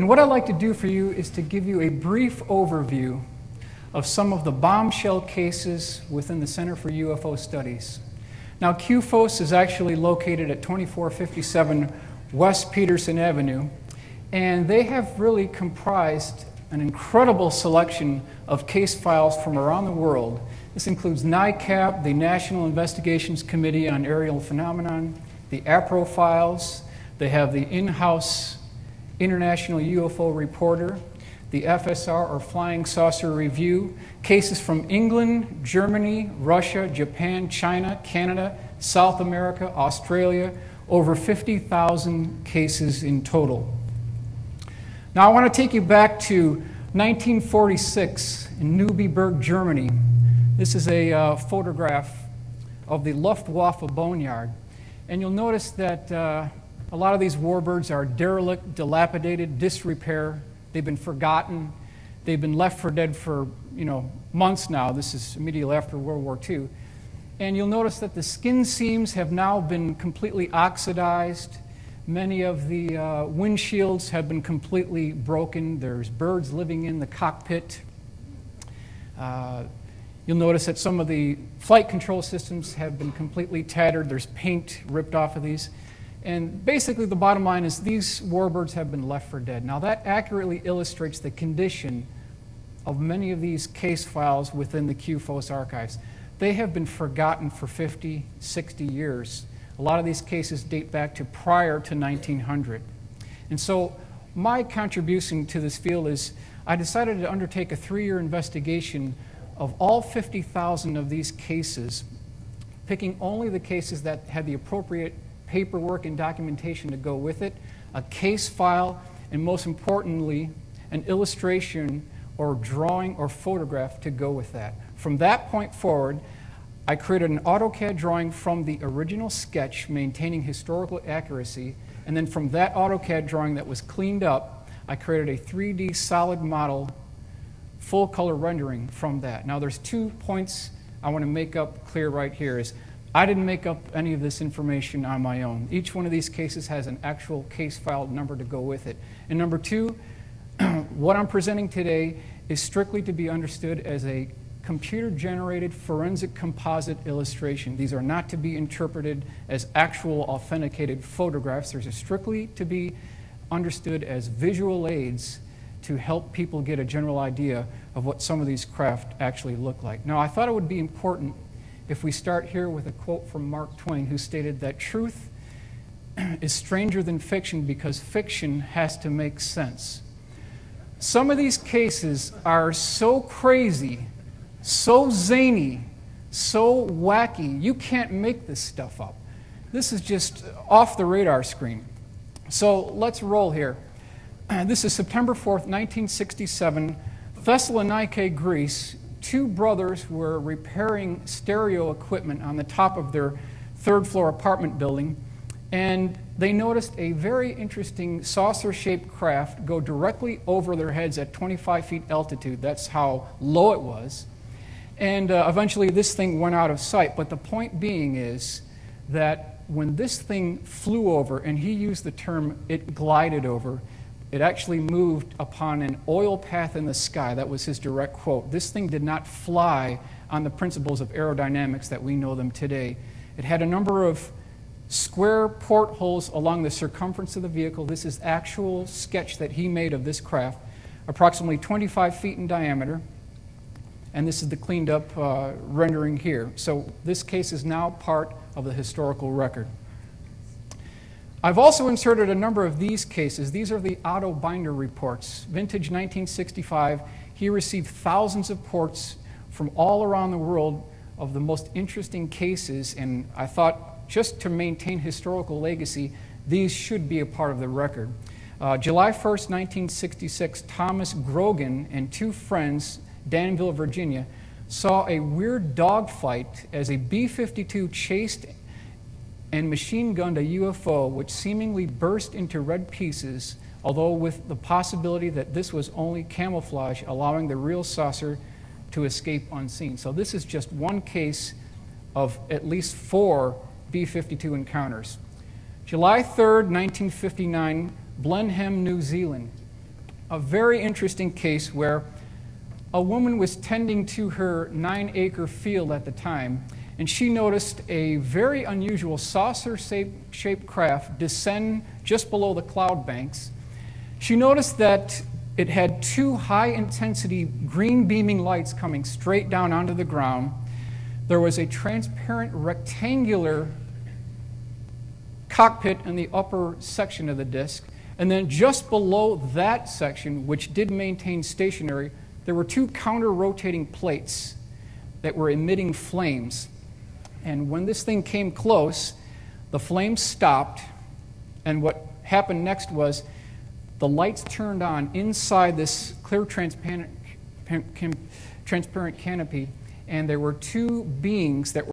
And what I'd like to do for you is to give you a brief overview of some of the bombshell cases within the Center for UFO Studies. Now, CUFOS is actually located at 2457 West Peterson Avenue, and they have really comprised an incredible selection of case files from around the world. This includes NICAP, the National Investigations Committee on Aerial Phenomenon, the APRO files. They have the in-house International UFO Reporter, the FSR, or Flying Saucer Review, cases from England, Germany, Russia, Japan, China, Canada, South America, Australia, over 50,000 cases in total. Now I want to take you back to 1946 in Neubiberg, Germany. This is a photograph of the Luftwaffe boneyard. And you'll notice that a lot of these warbirds are derelict, dilapidated, disrepair. They've been forgotten. They've been left for dead for months now. This is immediately after World War II. And you'll notice that the skin seams have now been completely oxidized. Many of the windshields have been completely broken. There's birds living in the cockpit. You'll notice that some of the flight control systems have been completely tattered. There's paint ripped off of these. And basically the bottom line is these warbirds have been left for dead. Now that accurately illustrates the condition of many of these case files within the CUFOS archives. They have been forgotten for 50, 60 years. A lot of these cases date back to prior to 1900. And so my contribution to this field is I decided to undertake a 3-year investigation of all 50,000 of these cases, picking only the cases that had the appropriate paperwork and documentation to go with it, a case file, and most importantly, an illustration or drawing or photograph to go with that. From that point forward, I created an AutoCAD drawing from the original sketch maintaining historical accuracy, and then from that AutoCAD drawing that was cleaned up, I created a 3D solid model full color rendering from that. Now there's 2 points I want to make up clear right here is I didn't make up any of this information on my own. Each one of these cases has an actual case file number to go with it. And number 2, what I'm presenting today is strictly to be understood as a computer-generated forensic composite illustration. These are not to be interpreted as actual authenticated photographs. They're strictly to be understood as visual aids to help people get a general idea of what some of these craft actually look like. Now, I thought it would be important if we start here with a quote from Mark Twain, who stated that truth is stranger than fiction because fiction has to make sense. Some of these cases are so crazy, so zany, so wacky, you can't make this stuff up. This is just off the radar screen. So let's roll here. This is September 4th, 1967, Thessaloniki, Greece. 2 brothers were repairing stereo equipment on the top of their 3rd floor apartment building, and they noticed a very interesting saucer-shaped craft go directly over their heads at 25 feet altitude. That's how low it was. And eventually this thing went out of sight. But the point being is that when this thing flew over, and he used the term it glided over, it actually moved upon an oil path in the sky. That was his direct quote. This thing did not fly on the principles of aerodynamics that we know them today. It had a number of square portholes along the circumference of the vehicle. This is actual sketch that he made of this craft, approximately 25 feet in diameter. And this is the cleaned up rendering here. So this case is now part of the historical record. I've also inserted a number of these cases. These are the Otto Binder reports. Vintage 1965. He received thousands of reports from all around the world of the most interesting cases, and I thought just to maintain historical legacy, these should be a part of the record. July 1st, 1966, Thomas Grogan and 2 friends, Danville, Virginia, saw a weird dogfight as a B-52 chased and machine-gunned a UFO, which seemingly burst into red pieces, although with the possibility that this was only camouflage, allowing the real saucer to escape unseen. So this is just one case of at least 4 B-52 encounters. July 3rd, 1959, Blenheim, New Zealand. a very interesting case where a woman was tending to her 9-acre field at the time, and she noticed a very unusual saucer-shaped craft descend just below the cloud banks. She noticed that it had 2 high-intensity green beaming lights coming straight down onto the ground. There was a transparent rectangular cockpit in the upper section of the disk, and then just below that section, which did maintain stationary, there were 2 counter-rotating plates that were emitting flames. And when this thing came close, the flames stopped, and what happened next was the lights turned on inside this clear transparent canopy, and there were 2 beings that were